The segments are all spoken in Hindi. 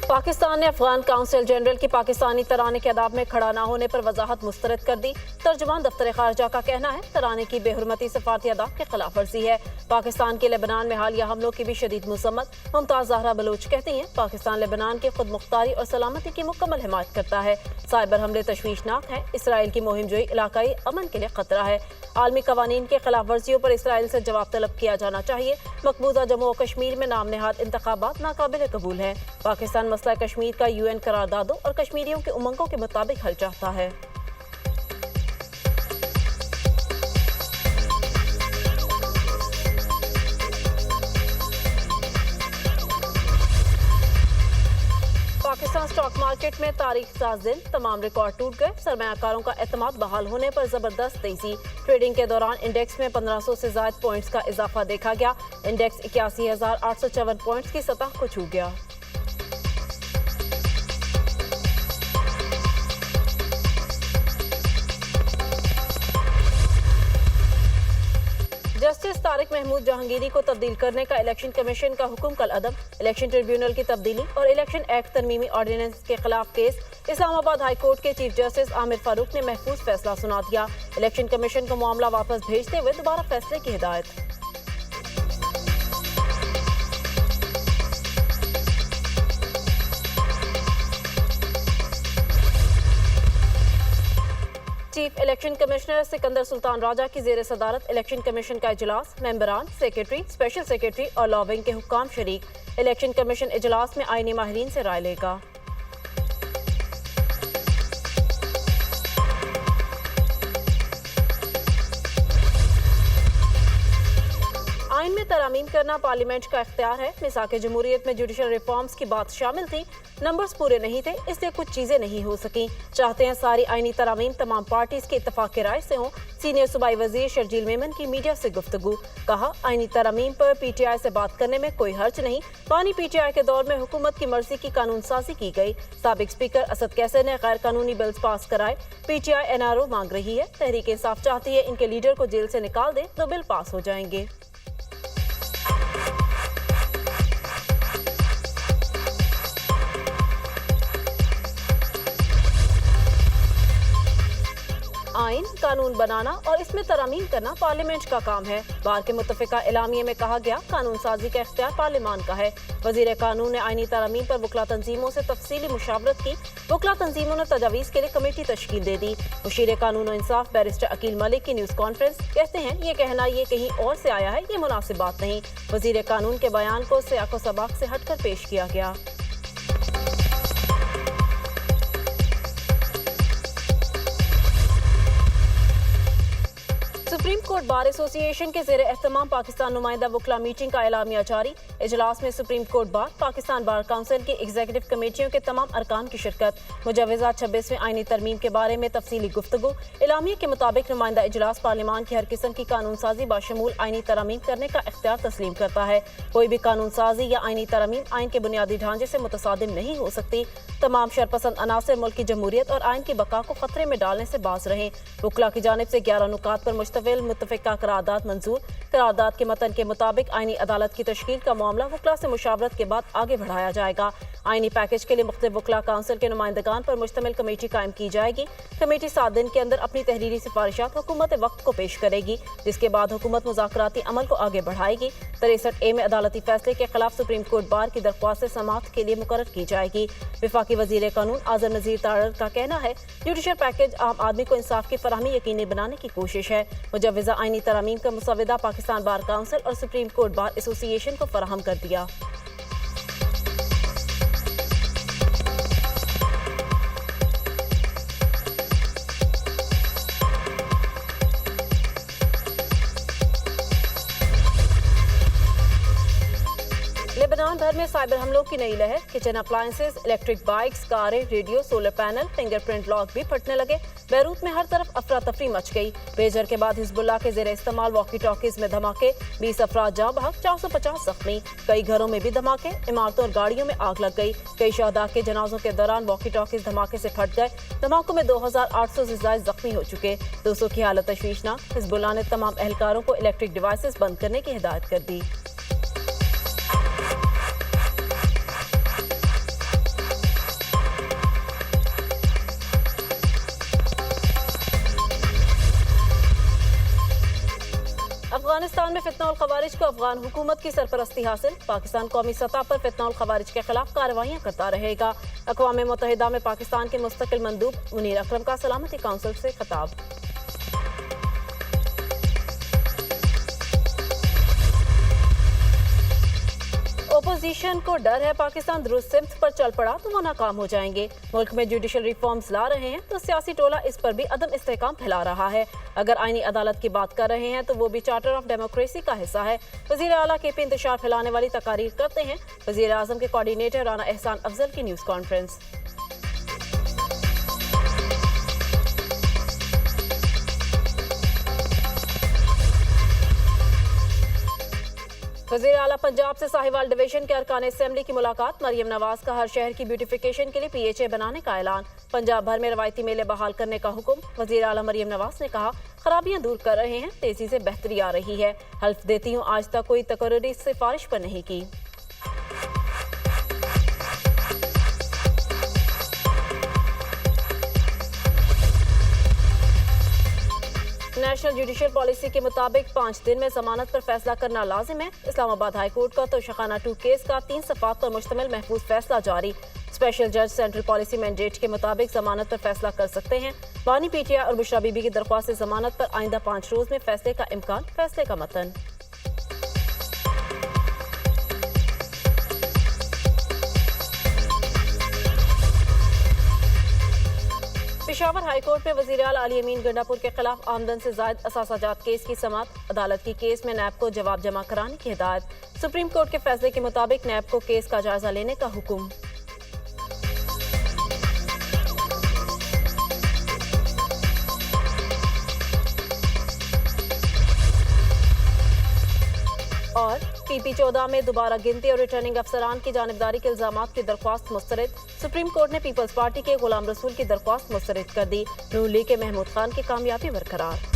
पाकिस्तान ने अफगान काउंसिल जनरल की पाकिस्तानी तराने के अदाब में खड़ा न होने पर वजाहत मुस्तरद कर दी। तर्जुमान दफ्तर खारजा का कहना है तराने की बेहुरमती सफारती अदाब के खिलाफ वर्जी है। पाकिस्तान के लेबनान में हालिया हमलों की भी शदीद मुसम्मत। मुमताज ज़हरा बलोच कहती हैं पाकिस्तान लेबनान की खुद मुख्तारी और सलामती की मुकम्मल हिमायत करता है। साइबर हमले तशवीशनाक हैं। इसराइल की मुहिम जोई इलाकाई अमन के लिए खतरा है। आलमी कवानीन के खिलाफ वर्जियों पर इसराइल से जवाब तलब किया जाना चाहिए। मकबूजा जम्मू और कश्मीर में नाम नेहाद इंतखाबात नाकाबिल कबूल है। पाकिस्तान मसला कश्मीर का UN करारदादों और कश्मीरियों के उमंगों के मुताबिक हल चाहता है। पाकिस्तान स्टॉक मार्केट में तारीख साज दिन तमाम रिकॉर्ड टूट गए। सरमायाकारों का एतमाद बहाल होने पर जबरदस्त तेजी। ट्रेडिंग के दौरान इंडेक्स में 1500 से ज्यादा पॉइंट्स का इजाफा देखा गया। इंडेक्स 81,854 पॉइंट्स की सतह को छू गया। जस्टिस तारिक महमूद जहांगीरी को तब्दील करने का इलेक्शन कमीशन का हुक्म कल अदम। इलेक्शन ट्रिब्यूनल की तब्दीली और इलेक्शन एक्ट तरमीमी ऑर्डिनेंस के खिलाफ केस। इस्लामाबाद हाई कोर्ट के चीफ जस्टिस आमिर फारूक ने महफूज फैसला सुना दिया। इलेक्शन कमीशन को मामला वापस भेजते हुए दोबारा फैसले की हिदायत। Chief election commissioner Sikandar Sultan Raja की जेर सदारत इलेक्शन कमीशन का इजलास। मेंबरान, सेक्रेटरी, स्पेशल सेक्रेटरी और लॉबिंग के हुक्काम शरीक। इलेक्शन कमीशन इजलास में आईनी माहिरीन से राय लेगा। आइन में तरामीम करना पार्लियामेंट का इख्तियार है। मिसाक जमहूरियत में जुडिशल रिफॉर्म्स की बात शामिल थी। नंबर्स पूरे नहीं थे, इसलिए कुछ चीजें नहीं हो सकी। चाहते हैं सारी आइनी तरामीम तमाम पार्टीज के इत्तफाक की राय से हों। सीनियर सूबाई वजीर शर्जील मेमन की मीडिया से गुफ्तगू। कहा आइनी तरामीम पर PTI से बात करने में कोई हर्ज नहीं। पानी PTI के दौर में हुकूमत की मर्जी की कानून साजी की गई। साबिक स्पीकर असद कैसर ने गैर कानूनी बिल्स पास कराए। PTI NRO मांग रही है। तहरीक इंसाफ चाहती है इनके लीडर को जेल से निकाल दे तो बिल पास हो जाएंगे। आइन कानून बनाना और इसमें तरामीम करना पार्लियामेंट का काम है। बार के मुत्तफिका एलामिये में कहा गया कानून साजी का इख्तियार पार्लियामान का है। वजीर कानून ने आइनी तरामीम पर वकला तंजीमों से तफसीली मुशावरत की। वकला तंजीमों ने तजावीज़ के लिए कमेटी तश्कील दे दी। मुशीर कानून और इंसाफ बैरिस्टर अकील मलिक की न्यूज़ कॉन्फ्रेंस। कहते हैं ये कहना ये कहीं और से आया है, ये मुनासिब बात नहीं। वजीर कानून के बयान को सियाको सबाक से हटकर पेश किया गया। सुप्रीम कोर्ट बार एसोसिएशन के ज़ेरे एहतमाम पाकिस्तान नुमाइंदा वकला मीटिंग का एलामिया जारी। इजलास में supreme court bar, Pakistan bar council की एग्जीक्यूटिव कमेटियों के तमाम अरकान की शिरकत। मुजव्वज़ा 26वें आइनी तरमीम के बारे में तफसीली गुफ्तगू। एलामिया के मुताबिक नुमाइंदा इजलास पार्लियामान की हर किस्म की कानून साजी बाशमूल आइनी तरमीम करने का इख्तियार तस्लीम करता है। कोई भी कानून साजी या आइनी तरमीम आइन के बुनियादी ढांचे से मुतसादिम नहीं हो सकती। तमाम शरपसंद अनासर मुल्क की जमहूरियत और आइन की बका को खतरे में डालने से बाज रहे। वकला की जानिब से 11 नुकात पर मुश्तमिल मुत्तफिका करारदाद मंजूर। करारदाद के मतन के मुताबिक आइनी अदालत की तश्कील का मामला वकला से मुशावरत के बाद आगे बढ़ाया जाएगा। आइनी पैकेज के लिए मुख्तलिफ वकला काउंसिल के नुमाइंदगान पर मुश्तमिल कमेटी कायम की जाएगी। कमेटी 7 दिन के अंदर अपनी तहरीरी सिफारिशात हुकूमत वक्त को पेश करेगी, जिसके बाद हुकूमत मुज़ाकराती अमल को आगे बढ़ाएगी। 63A में अदालती फैसले के खिलाफ सुप्रीम कोर्ट बार की दरख्वास्त समाअत के लिए मुकर्रर की जाएगी। विफाकी वजीर कानून आज़म नज़ीर तारड़ का कहना है जुडिशल पैकेज आम आदमी को इंसाफ की फराहमी यकीनी बनाने की कोशिश है। मुजव्वज़ा आइनी तरामीम का मुसविदा पाकिस्तान बार काउंसिल और सुप्रीम कोर्ट बार एसोसिएशन को फराहम कर दिया। लेबनान भर में साइबर हमलों की नई लहर। किचन अप्लायंसेस, इलेक्ट्रिक बाइक्स, कारें, radio, solar panel, fingerprint lock भी फटने लगे। बैरूत में हर तरफ अफरा तफरी मच गई। बेजर के बाद हिजबुल्लाह के जेर इस्तेमाल वॉकी टॉकीज में धमाके, 20 अफराद जाँ बहक, 450 जख्मी। कई घरों में भी धमाके, इमारतों और गाड़ियों में आग लग गई। कई शहदा के जनाजों के दौरान वॉकी टॉकीज धमाके से फट गए। धमाकों में 2800 से ज्यादा जख्मी हो चुके। 200 की हालत तशवीशनाक। हिजबुल्लाह ने तमाम एहलकारों को इलेक्ट्रिक डिवाइसेस बंद करने की हिदायत कर दी। पाकिस्तान में फितना और खवारिज को अफगान हुकूमत की सरपरस्ती हासिल। पाकिस्तान कौमी सतह पर फितना और खवारिज के खिलाफ कार्रवाइयाँ करता रहेगा। अक़वाम मुत्तहिदा में पाकिस्तान के मुस्तकिल मंदूब मुनीर अकरम का सलामती काउंसिल से खिताब। ओपोजिशन को डर है पाकिस्तान दुरुस्त सिमत पर चल पड़ा तो वो नाकाम हो जाएंगे। मुल्क में जुडिशल रिफॉर्म्स ला रहे हैं तो सियासी टोला इस पर भी अदम इस्तेहकाम फैला रहा है। अगर आईनी अदालत की बात कर रहे हैं तो वो भी चार्टर ऑफ डेमोक्रेसी का हिस्सा है। वज़ीर आला के पे इंतशार फैलाने वाली तकारीर करते हैं। वज़ीर आज़म के कोऑर्डिनेटर राना एहसान अफजल की न्यूज़ कॉन्फ्रेंस। वज़ीर आला पंजाब से साहिवाल डिवीजन के अरकान असेंबली की मुलाकात। मरियम नवाज का हर शहर की ब्यूटिफिकेशन के लिए PHA बनाने का ऐलान। पंजाब भर में रवायती मेले बहाल करने का हुक्म। वज़ीर आला मरियम नवाज ने कहा खराबियां दूर कर रहे हैं, तेजी से बेहतरी आ रही है। हल्फ देती हूँ आज तक कोई तकर्री सिफारिश पर नहीं की। नेशनल जुडिशल पॉलिसी के मुताबिक 5 दिन में जमानत पर फैसला करना लाजिम है। इस्लामाबाद हाई कोर्ट का तोशाखाना 2 केस का 3 सफ़ात पर मुश्तमिल महफूज फैसला जारी। स्पेशल जज सेंट्रल पॉलिसी मैंडेट के मुताबिक जमानत पर फैसला कर सकते हैं। बानी PTI और बुशरा बीबी की दरख्वास्त जमानत पर आइंदा 5 रोज में फैसले का इम्कान। फैसले का मतन। पेशावर हाई कोर्ट में वज़ीर आला अली अमीन गंडापुर के खिलाफ आमदन से जायद असासाजात केस की समाअत। अदालत की केस में नैब को जवाब जमा कराने की हिदायत। सुप्रीम कोर्ट के फैसले के मुताबिक नैब को केस का जायजा लेने का हुक्म। और PP14 में दोबारा गिनती और रिटर्निंग अफसरान की जानिबदारी के इल्जामात की दरख्वास्त मुस्तरद। सुप्रीम कोर्ट ने पीपल्स पार्टी के गुलाम रसूल की दरख्वास्त मुस्तरद कर दी। नून लीग के महमूद खान की कामयाबी बरकरार।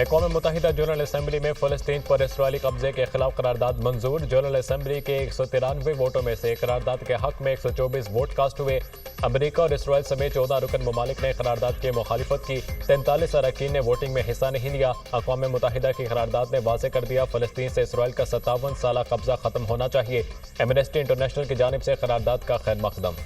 अक़वाम मुत्तहिदा जनरल असम्बली में फ़लस्तीन पर इसराइली कब्जे के खिलाफ करारदाद मंजूर। जनरल असम्बली के 193 वोटों में से करारदाद के हक में 124 वोट कास्ट हुए। अमरीका और इसराइल समेत 14 रुकन ममालिक ने करारदाद की मुखालिफत की। 43 अरकान ने वोटिंग में हिस्सा नहीं लिया। अक़वाम मुत्तहिदा की करारदाद ने वाज़ेह कर दिया फ़लस्तीन से इसराइल का 57 साला कब्जा ख़त्म होना चाहिए। एमनेस्टी इंटरनेशनल की जानिब से करारदाद का खैर मकदम।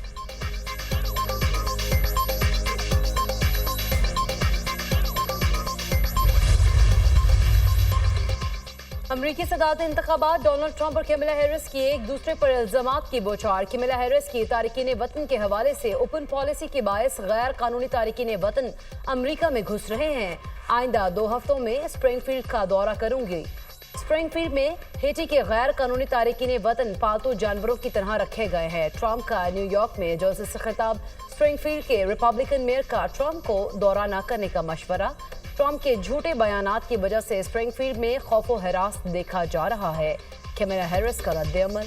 अमरीकी सदारती इंतखाबात डोनाल्ड ट्रंप और कैमला हैरिस की एक दूसरे पर इल्जामात की बौछार। कैमला हैरिस की तारिकीन वतन के हवाले से ओपन पॉलिसी के बायस गैर कानूनी तारिकीन वतन अमरीका में घुस रहे हैं। आइंदा 2 हफ्तों में स्प्रिंगफील्ड का दौरा करूंगी। स्प्रिंगफील्ड में हेटी के गैर कानूनी तारिकीन वतन पालतू जानवरों की तरह रखे गए हैं। ट्रंप का न्यूयॉर्क में जर्सी से खिताब। स्प्रिंगफील्ड के रिपब्लिकन मेयर का ट्रंप को दौरा न करने का मशवरा। ट्रंप के झूठे बयानात की वजह से स्प्रिंगफील्ड में खौफ व हरास देखा जा रहा है। कैमला हैरिस का रद्द-ए-अमल।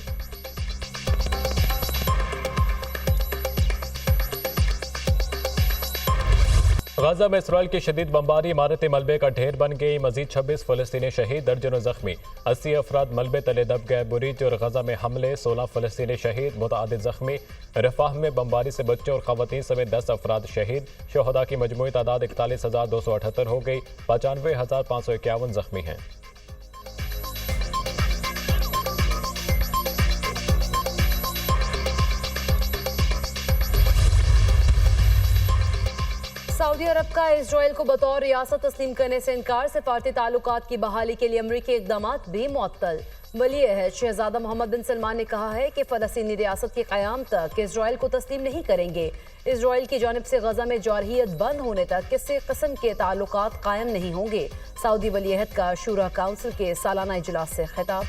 गाजा में इसराइल की शदीद बमबारी इमारतें मलबे का ढेर बन गई। मजीद 26 फ़लस्तीनी शहीद, दर्जनों जख्मी। 80 अफराद मलबे तले दब गए। बुरीज और गजा में हमले, 16 फ़लस्तीनी शहीद, मुतअद्दिद जख्मी। रफाह में बमबारी से बच्चों और ख़वातीन समेत 10 अफराद शहीद। शोहदा की मजमूई तादाद 41,278 हो गई। 95,551 जख्मी हैं। सऊदी अरब का इजराइल को बतौर रियासत तस्लीम करने से इनकार। सफारती ताल्लुकात की बहाली के लिए अमरीकी इक़दामात भी मुअत्तल। वली अहद शहजादा मोहम्मद बिन सलमान ने कहा है कि फ़लस्तीनी रियासत के क़याम तक इजराइल को तस्लीम नहीं करेंगे। इजराइल की जानिब से गजा में जारहियत बंद होने तक किसी किस्म के ताल्लुकात कायम नहीं होंगे। सऊदी वली अहद का शूरा काउंसिल के सालाना इजलास से खिताब।